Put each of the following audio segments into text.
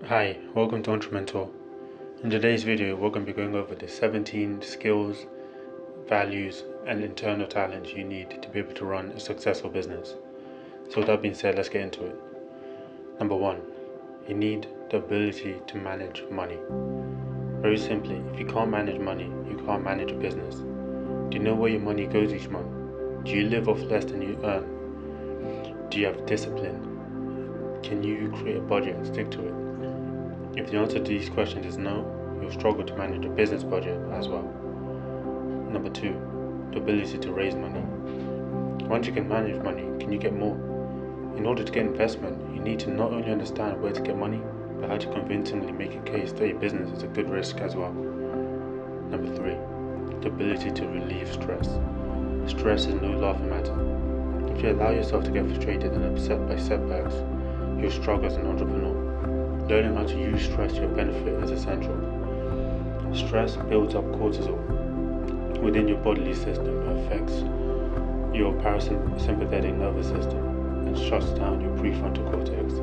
Hi, welcome to Entrementor. In today's video, we're going to be going over the 17 skills, values, and internal talents you need to be able to run a successful business. So with that being said, let's get into it. Number 1, you need the ability to manage money. Very simply, if you can't manage money, you can't manage a business. Do you know where your money goes each month? Do you live off less than you earn? Do you have discipline? Can you create a budget and stick to it? If the answer to these questions is no, you'll struggle to manage a business budget as well. Number 2, the ability to raise money. Once you can manage money, can you get more? In order to get investment, you need to not only understand where to get money, but how to convincingly make a case that your business is a good risk as well. Number 3, the ability to relieve stress. Stress is no laughing matter. If you allow yourself to get frustrated and upset by setbacks, you'll struggle as an entrepreneur. Learning how to use stress to your benefit is essential. Stress builds up cortisol within your bodily system and affects your parasympathetic nervous system and shuts down your prefrontal cortex.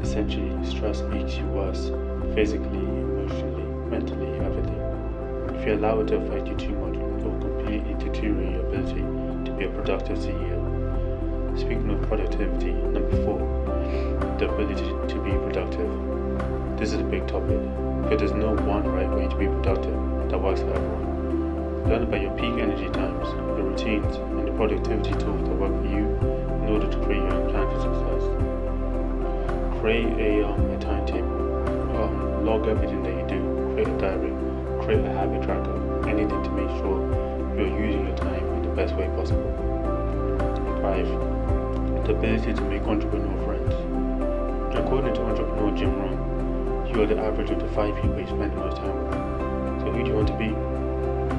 Essentially, stress makes you worse physically, emotionally, mentally, everything. If you allow it to affect you too much, it will completely deteriorate your ability to be a productive CEO. Speaking of productivity, number 4, the ability to be productive. This is a big topic, because there's no one right way to be productive that works for everyone. Learn about your peak energy times, your routines, and the productivity tools that work for you in order to create your own plan for success. Create a timetable, log everything that you do, create a diary, create a habit tracker, anything to make sure you're using your time in the best way possible. 5, the ability to make entrepreneur friends. According to entrepreneur Jim Rohn, you are the average of the 5 people you spend the most time with. So who do you want to be?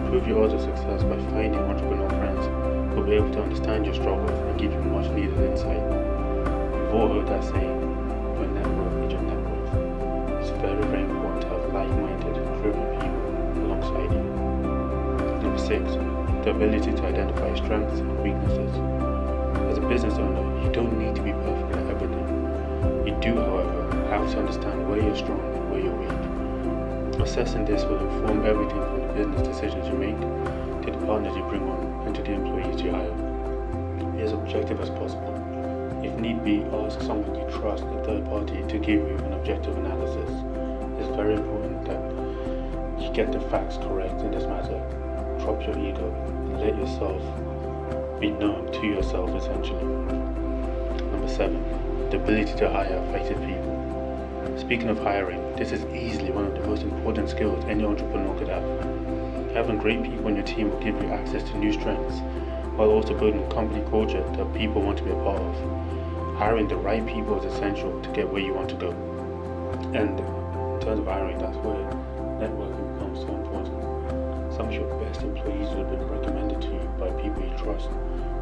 Prove your odds of success by finding entrepreneur friends who will be able to understand your struggles and give you much needed insight. We've all heard that saying, your network is your net worth. It's very, very important to have like-minded, driven people alongside you. Number 6, the ability to identify strengths and weaknesses. As a business owner, you don't need to be perfect at everything. You do, however, have to understand where you're strong and where you're weak. Assessing this will inform everything from the business decisions you make, to the partners you bring on, and to the employees you hire. Be as objective as possible. If need be, ask someone you trust, a third party, to give you an objective analysis. It's very important that you get the facts correct in this matter. Drop your ego and let yourself be known to yourself, essentially. Number 7, the ability to hire effective people. Speaking of hiring, this is easily one of the most important skills any entrepreneur could have. Having great people on your team will give you access to new strengths, while also building a company culture that people want to be a part of. Hiring the right people is essential to get where you want to go. And in terms of hiring, that's where networking becomes so important. Some of your best employees will be recommended to you by people you trust,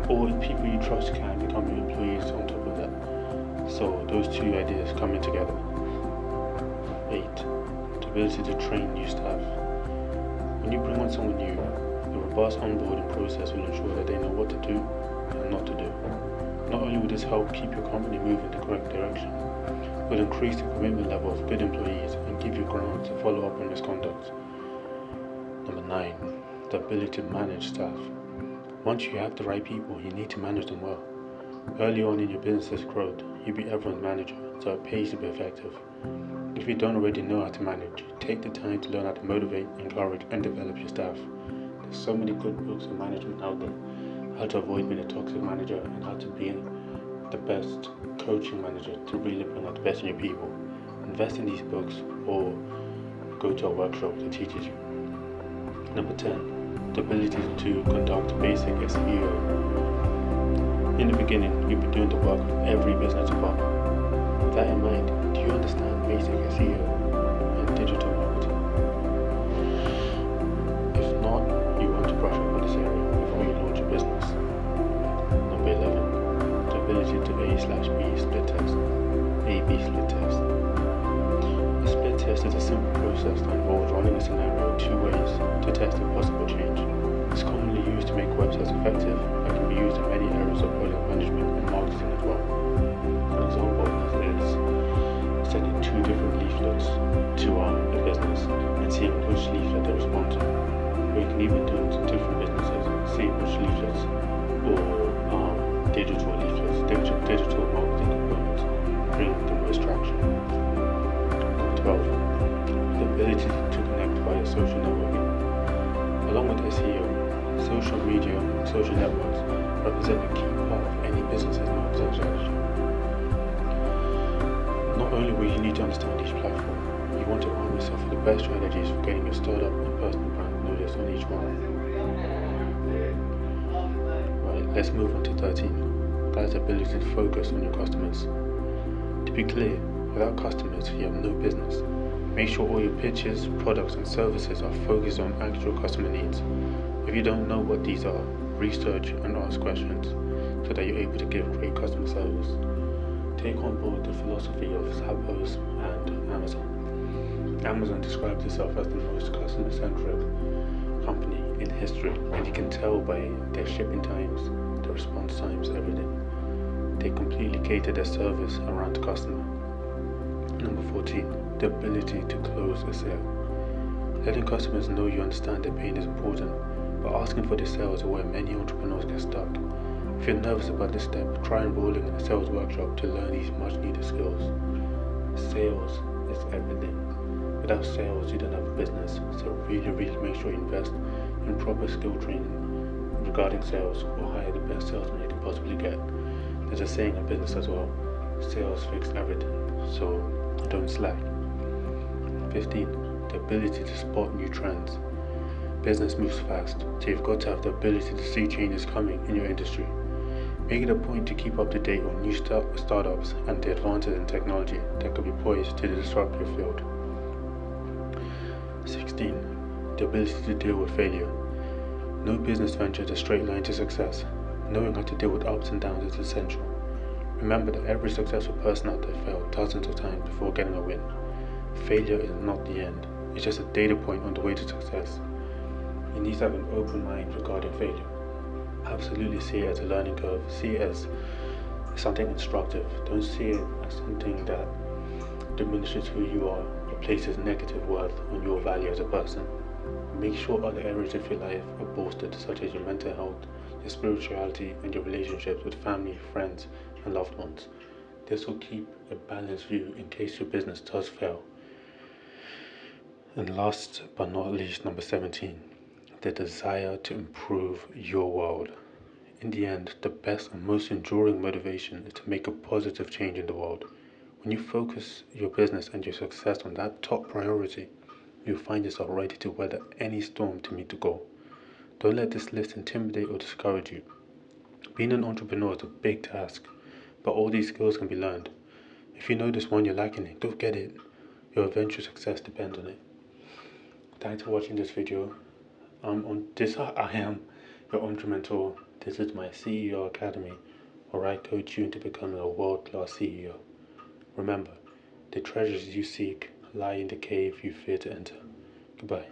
or people you trust can become your employees on top of that. So those two ideas coming together. 8, the ability to train new staff. When you bring on someone new, the robust onboarding process will ensure that they know what to do and not to do. Not only will this help keep your company moving in the correct direction, it will increase the commitment level of good employees and give you grounds to follow up on misconduct. Number 9, the ability to manage staff. Once you have the right people, you need to manage them well. Early on in your business's growth, you'll be everyone's manager, so it pays to be effective. If you don't already know how to manage, take the time to learn how to motivate, encourage, and develop your staff. There's so many good books on management out there. How to avoid being a toxic manager and how to be the best coaching manager to really bring out the best in your people. Invest in these books or go to a workshop that teaches you. Number 10, the ability to conduct basic SEO. In the beginning, you'll be doing the work of every business department. With that in mind, do you understand basic SEO and digital marketing? If not, you want to brush up on this area before you launch a business. Number 11, the ability to A/B split test. A/B split test. A split test is a simple process that involves running a scenario 2 ways to test a possible change. It's commonly used to make websites effective and can be used in many areas of project management and marketing as well. An example of this is sending 2 2 different leaflets to a business and seeing which leaflet they respond to. Or you can even do it to different businesses and see which leaflets or digital leaflets, digital marketing components bring the most traction. Number 12, the ability to connect via social networking. Along with SEO, social media and social networks represent a key part of any business's marketing strategy. Not only will you need to understand each platform, you want to arm yourself with the best strategies for getting your startup and personal brand noticed on each one. Right, let's move on to 13. That is the ability to focus on your customers. To be clear, without customers, you have no business. Make sure all your pitches, products and services are focused on actual customer needs. If you don't know what these are, research and ask questions so that you're able to give great customer service. Take on board the philosophy of Zappos and Amazon. Amazon describes itself as the most customer-centric company in history, and you can tell by their shipping times, their response times, everything. They completely cater their service around the customer. Number 14, the ability to close a sale. Letting customers know you understand their pain is important, but asking for the sale is where many entrepreneurs get stuck. If you're nervous about this step, try enrolling in a sales workshop to learn these much needed skills. Sales is everything. Without sales, you don't have a business, so really make sure you invest in proper skill training regarding sales or hire the best salesman you can possibly get. There's a saying in business as well, sales fix everything, so don't slack. 15. The ability to spot new trends. Business moves fast, so you've got to have the ability to see changes coming in your industry. Make it a point to keep up to date on new startups and the advances in technology that could be poised to disrupt your field. 16. The ability to deal with failure. No business venture is a straight line to success. Knowing how to deal with ups and downs is essential. Remember that every successful person out there failed dozens of times before getting a win. Failure is not the end, it's just a data point on the way to success. You need to have an open mind regarding failure. Absolutely see it as a learning curve, see it as something instructive. Don't see it as something that diminishes who you are or places negative worth on your value as a person. Make sure other areas of your life are bolstered, such as your mental health, your spirituality, and your relationships with family, friends, and loved ones. This will keep a balanced view in case your business does fail. And last but not least, number 17, the desire to improve your world. In the end, the best and most enduring motivation is to make a positive change in the world. When you focus your business and your success on that top priority, you'll find yourself ready to weather any storm to meet the goal. Don't let this list intimidate or discourage you. Being an entrepreneur is a big task, but all these skills can be learned. If you know this one you're lacking in, go get it. Your eventual success depends on it. Thanks for watching this video. I am your Entre Mentor. This is my CEO Academy, where I coach you into becoming a world-class CEO. Remember, the treasures you seek lie in the cave you fear to enter. Goodbye.